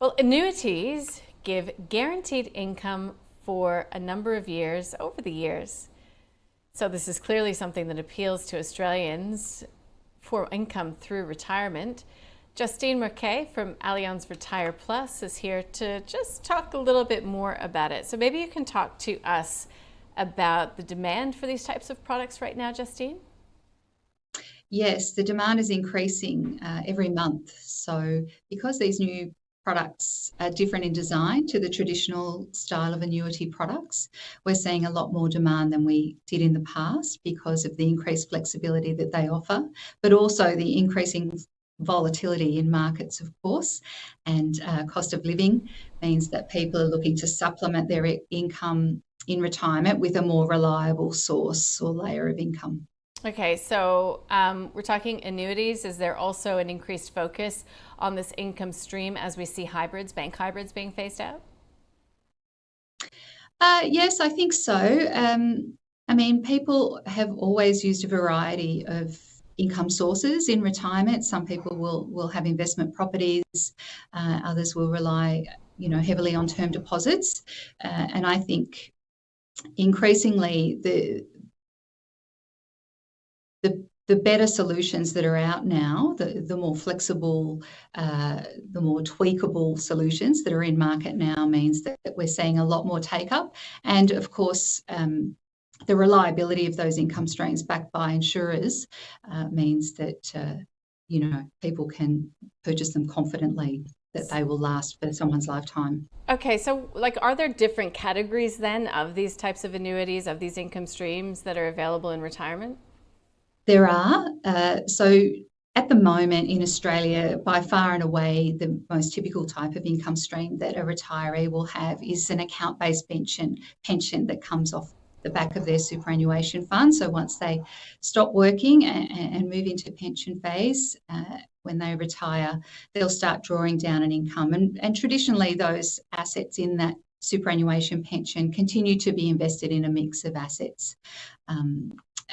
Well, annuities give guaranteed income for a number of years over the years. So this is clearly something that appeals to Australians for income through retirement. Justine Marquet from Allianz Retire Plus is here to just talk a little bit more about it. So maybe you can talk to us about the demand for these types of products right now, Justine? Yes, the demand is increasing every month. So because these new products are different in design to the traditional style of annuity products, we're seeing a lot more demand than we did in the past because of the increased flexibility that they offer, but also the increasing volatility in markets, of course, and cost of living means that people are looking to supplement their income in retirement with a more reliable source or layer of income. Okay, so we're talking annuities. Is there also an increased focus on this income stream as we see hybrids, bank hybrids being phased out? Yes, I think so. People have always used a variety of income sources in retirement. Some people will have investment properties, others will rely, heavily on term deposits, and I think increasingly the better solutions that are out now, the more flexible, the more tweakable solutions that are in market now means that we're seeing a lot more take up. And of course, the reliability of those income streams backed by insurers means that, people can purchase them confidently that they will last for someone's lifetime. Okay, so are there different categories then of these types of annuities, of these income streams that are available in retirement? There are. So at the moment in Australia, by far and away, the most typical type of income stream that a retiree will have is an account-based pension that comes off the back of their superannuation fund. So once they stop working and move into pension phase, when they retire, they'll start drawing down an income. And traditionally, those assets in that superannuation pension continue to be invested in a mix of assets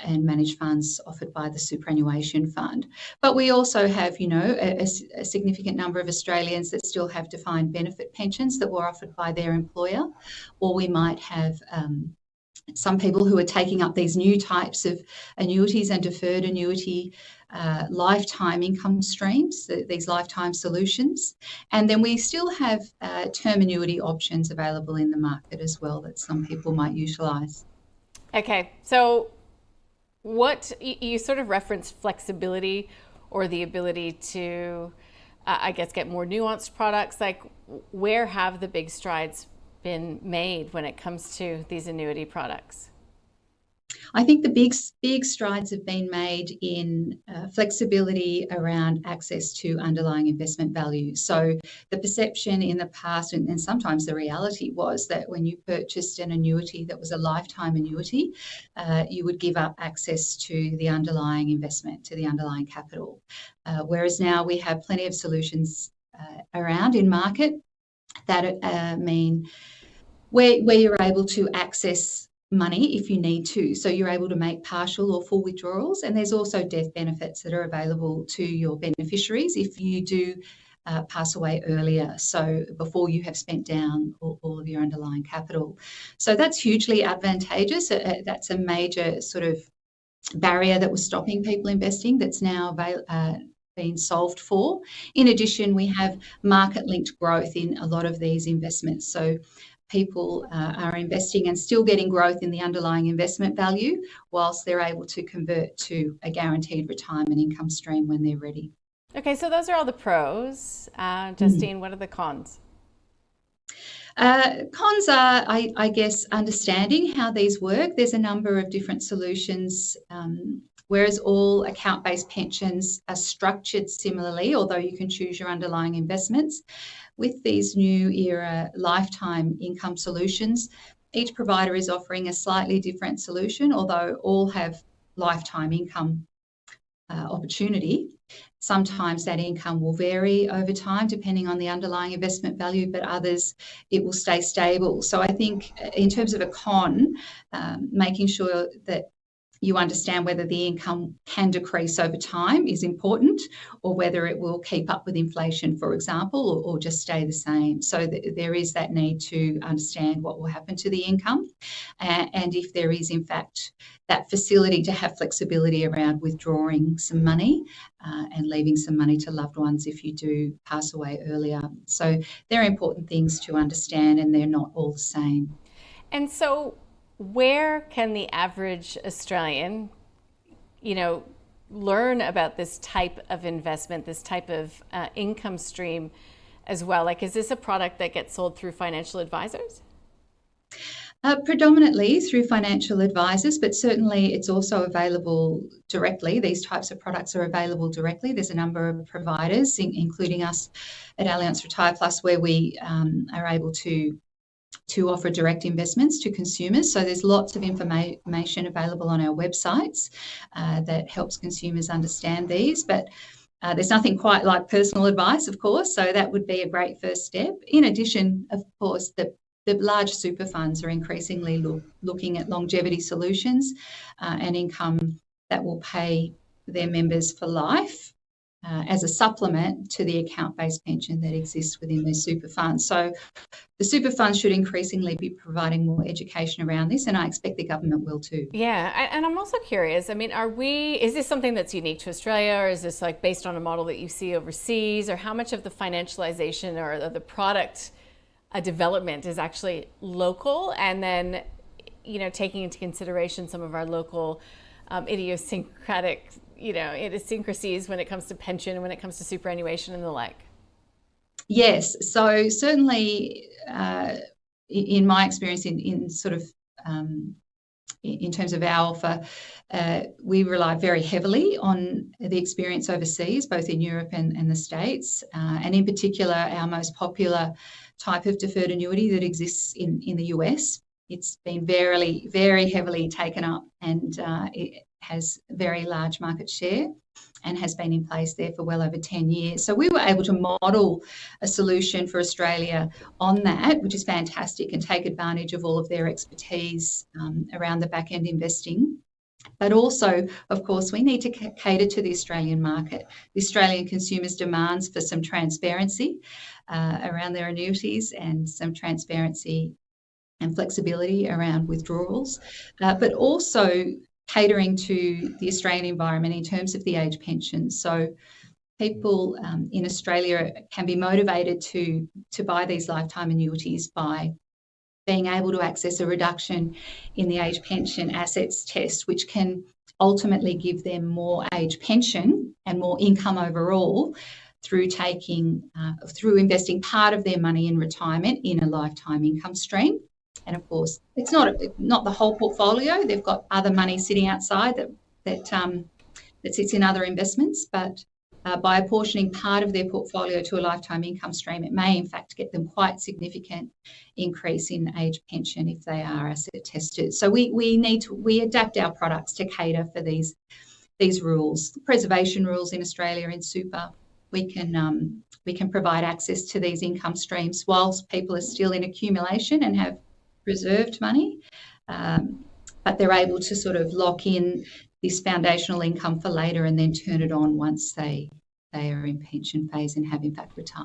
and managed funds offered by the superannuation fund. But we also have, a significant number of Australians that still have defined benefit pensions that were offered by their employer, or we might have some people who are taking up these new types of annuities and deferred annuity lifetime income streams, these lifetime solutions. And then we still have term annuity options available in the market as well that some people might utilise. Okay, so what you sort of referenced flexibility or the ability to, get more nuanced products. Where have the big strides been made when it comes to these annuity products? I think the big strides have been made in flexibility around access to underlying investment value. So the perception in the past, and sometimes the reality, was that when you purchased an annuity that was a lifetime annuity, you would give up access to the underlying investment, to the underlying capital. Whereas now we have plenty of solutions around in market that mean where you're able to access money if you need to. So you're able to make partial or full withdrawals, and there's also death benefits that are available to your beneficiaries if you do pass away earlier, so before you have spent down all of your underlying capital. So that's hugely advantageous. That's a major sort of barrier that was stopping people investing that's now been solved for. In addition, we have market-linked growth in a lot of these investments. So people are investing and still getting growth in the underlying investment value whilst they're able to convert to a guaranteed retirement income stream when they're ready. Okay, so those are all the pros. Justine, what are the cons? Cons are, I guess, understanding how these work. There's a number of different solutions. Whereas all account-based pensions are structured similarly, although you can choose your underlying investments. With these new era lifetime income solutions, each provider is offering a slightly different solution, although all have lifetime income opportunity. Sometimes that income will vary over time depending on the underlying investment value, but others it will stay stable. So I think in terms of a con, making sure that you understand whether the income can decrease over time is important, or whether it will keep up with inflation, for example, or just stay the same. So there is that need to understand what will happen to the income, and if there is, in fact, that facility to have flexibility around withdrawing some money and leaving some money to loved ones if you do pass away earlier. So they're important things to understand, and they're not all the same. And so where can the average Australian, learn about this type of investment, this type of income stream as well? Like, is this a product that gets sold through financial advisors? Predominantly through financial advisors, but certainly it's also available directly. These types of products are available directly. There's a number of providers, including us at Allianz Retire Plus, where we are able to offer direct investments to consumers. So there's lots of information available on our websites that helps consumers understand these. But there's nothing quite like personal advice, of course, so that would be a great first step. In addition, of course, the large super funds are increasingly looking at longevity solutions and income that will pay their members for life as a supplement to the account-based pension that exists within their super funds. So the super funds should increasingly be providing more education around this, and I expect the government will too. Yeah, and I'm also curious, I mean, is this something that's unique to Australia, or is this like based on a model that you see overseas, or how much of the financialization or the product development is actually local, and then, taking into consideration some of our local idiosyncrasies when it comes to pension, when it comes to superannuation and the like? Yes, so certainly in my experience in sort of in terms of our offer, we rely very heavily on the experience overseas, both in Europe and the States, and in particular our most popular type of deferred annuity that exists in the US. It's been very, very heavily taken up, and it has very large market share and has been in place there for well over 10 years. So we were able to model a solution for Australia on that, which is fantastic, and take advantage of all of their expertise around the back-end investing. But also, of course, we need to cater to the Australian market. The Australian consumers' demands for some transparency around their annuities, and some transparency and flexibility around withdrawals, but also catering to the Australian environment in terms of the age pension. So people in Australia can be motivated to buy these lifetime annuities by being able to access a reduction in the age pension assets test, which can ultimately give them more age pension and more income overall through investing part of their money in retirement in a lifetime income stream. And of course, it's not the whole portfolio. They've got other money sitting outside that sits in other investments, but by apportioning part of their portfolio to a lifetime income stream, it may in fact get them quite significant increase in age pension if they are asset tested. So we adapt our products to cater for these rules, preservation rules in Australia in super. We can provide access to these income streams whilst people are still in accumulation and have reserved money, but they're able to sort of lock in this foundational income for later and then turn it on once they are in pension phase and have in fact retired.